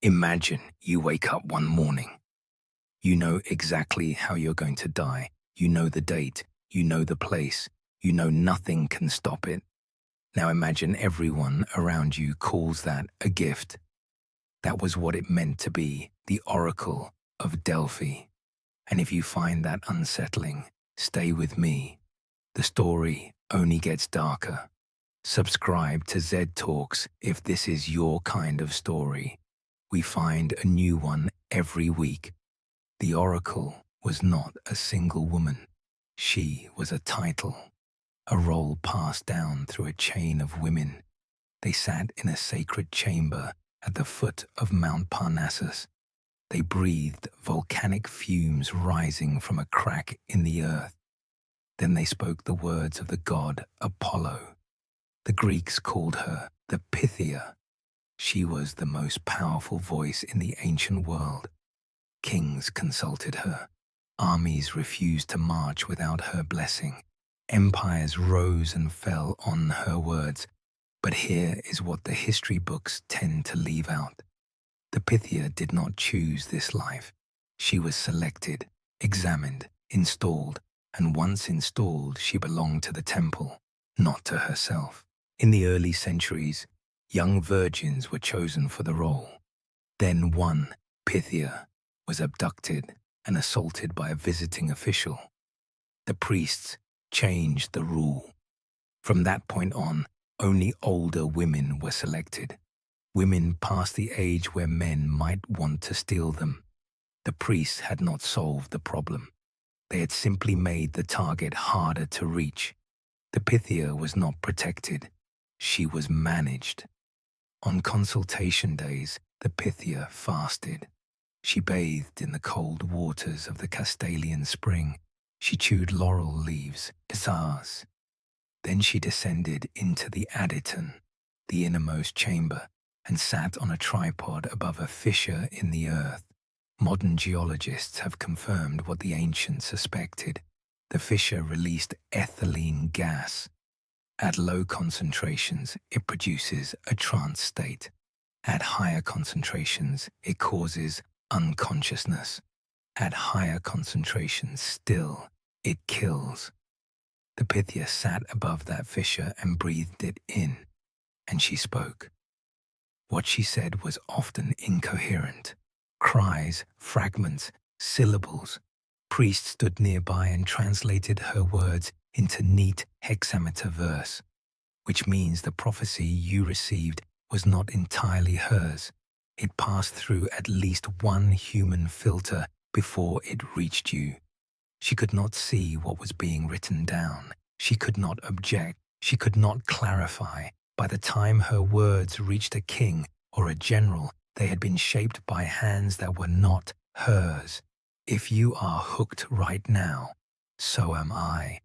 Imagine you wake up one morning. You know exactly how you're going to die. You know the date. You know the place. You know nothing can stop it. Now imagine everyone around you calls that a gift. That was what it meant to be the Oracle of Delphi. And if you find that unsettling, stay with me. The story only gets darker. Subscribe to Zedd Talks if this is your kind of story. We find a new one every week. The Oracle was not a single woman. She was a title, a role passed down through a chain of women. They sat in a sacred chamber at the foot of Mount Parnassus. They breathed volcanic fumes rising from a crack in the earth. Then they spoke the words of the god Apollo. The Greeks called her the Pythia. She was the most powerful voice in the ancient world. Kings consulted her. Armies refused to march without her blessing. Empires rose and fell on her words. But here is what the history books tend to leave out. The Pythia did not choose this life. She was selected, examined, installed, and once installed, she belonged to the temple, not to herself. In the early centuries, young virgins were chosen for the role. Then one, Pythia, was abducted and assaulted by a visiting official. The priests changed the rule. From that point on, only older women were selected. Women past the age where men might want to steal them. The priests had not solved the problem. They had simply made the target harder to reach. The Pythia was not protected. She was managed. On consultation days, the Pythia fasted. She bathed in the cold waters of the Castalian spring. She chewed laurel leaves, pisars. Then she descended into the Aditon, the innermost chamber, and sat on a tripod above a fissure in the earth. Modern geologists have confirmed what the ancients suspected. The fissure released ethylene gas. At low concentrations, it produces a trance state. At higher concentrations, it causes unconsciousness. At higher concentrations still, it kills. The Pythia sat above that fissure and breathed it in, and she spoke. What she said was often incoherent. Cries, fragments, syllables. Priests stood nearby and translated her words into neat hexameter verse, which means the prophecy you received was not entirely hers. It passed through at least one human filter before it reached you. She could not see what was being written down. She could not object. She could not clarify. By the time her words reached a king or a general, they had been shaped by hands that were not hers. If you are hooked right now, so am I.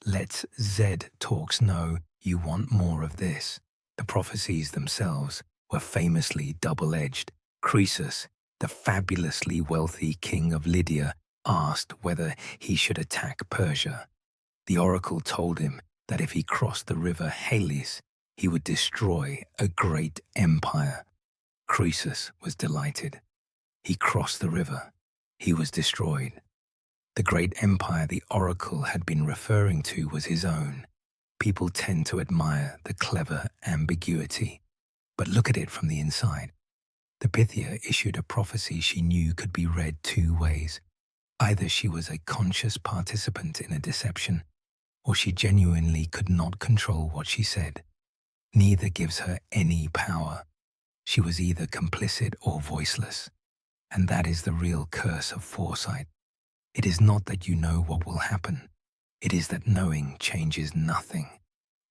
Let's Zedd Talks know you want more of this. The prophecies themselves were famously double-edged. Croesus, the fabulously wealthy king of Lydia, asked whether he should attack Persia. The oracle told him that if he crossed the river Halys, he would destroy a great empire. Croesus was delighted. He crossed the river. He was destroyed. The great empire the oracle had been referring to was his own. People tend to admire the clever ambiguity, but look at it from the inside. The Pythia issued a prophecy she knew could be read two ways. Either she was a conscious participant in a deception, or she genuinely could not control what she said. Neither gives her any power. She was either complicit or voiceless. And that is the real curse of foresight. It is not that you know what will happen. It is that knowing changes nothing.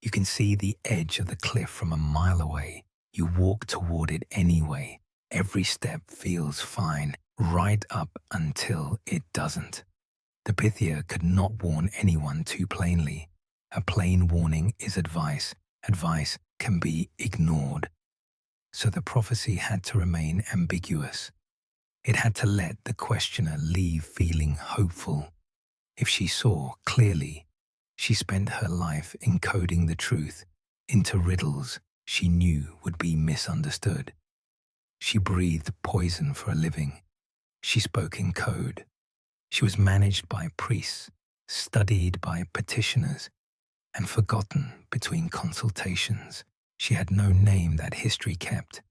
You can see the edge of the cliff from a mile away. You walk toward it anyway. Every step feels fine, right up until it doesn't. The Pythia could not warn anyone too plainly. A plain warning is advice. Advice can be ignored. So the prophecy had to remain ambiguous. It had to let the questioner leave feeling hopeful. If she saw clearly, she spent her life encoding the truth into riddles she knew would be misunderstood. She breathed poison for a living. She spoke in code. She was managed by priests, studied by petitioners, and forgotten between consultations. She had no name that history kept.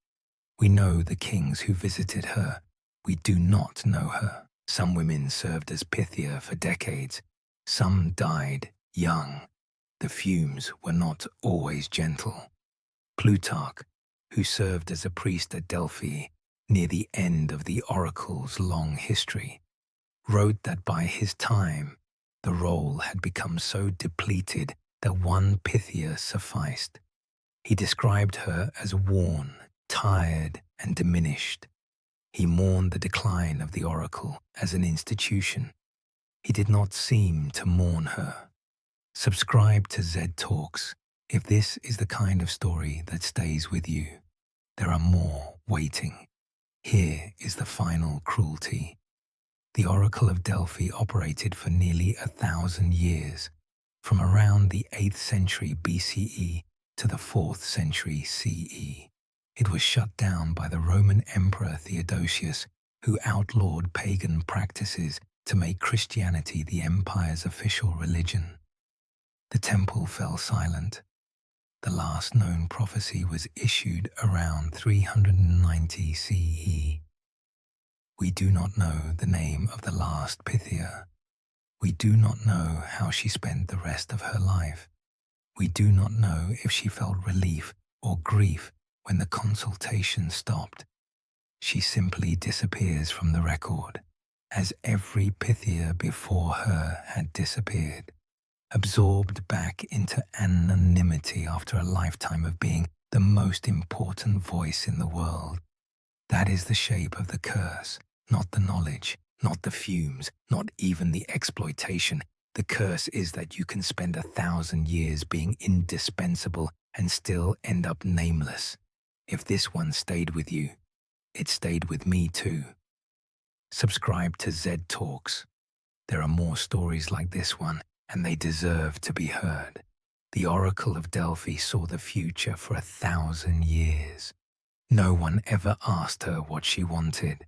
We know the kings who visited her. We do not know her. Some women served as Pythia for decades. Some died young. The fumes were not always gentle. Plutarch, who served as a priest at Delphi near the end of the oracle's long history, wrote that by his time, the role had become so depleted that one Pythia sufficed. He described her as worn, tired, and diminished. He mourned the decline of the oracle as an institution. He did not seem to mourn her. Subscribe to Zedd Talks if this is the kind of story that stays with you. There are more waiting. Here is the final cruelty. The Oracle of Delphi operated for nearly 1,000 years, from around the 8th century BCE to the 4th century CE. It was shut down by the Roman Emperor Theodosius, who outlawed pagan practices to make Christianity the empire's official religion. The temple fell silent. The last known prophecy was issued around 390 CE. We do not know the name of the last Pythia. We do not know how she spent the rest of her life. We do not know if she felt relief or grief when the consultation stopped. She simply disappears from the record, as every Pythia before her had disappeared, absorbed back into anonymity after a lifetime of being the most important voice in the world. That is the shape of the curse, not the knowledge, not the fumes, not even the exploitation. The curse is that you can spend 1,000 years being indispensable and still end up nameless. If this one stayed with you, it stayed with me too. Subscribe to Zedd Talks. There are more stories like this one, and they deserve to be heard. The Oracle of Delphi saw the future for 1,000 years. No one ever asked her what she wanted.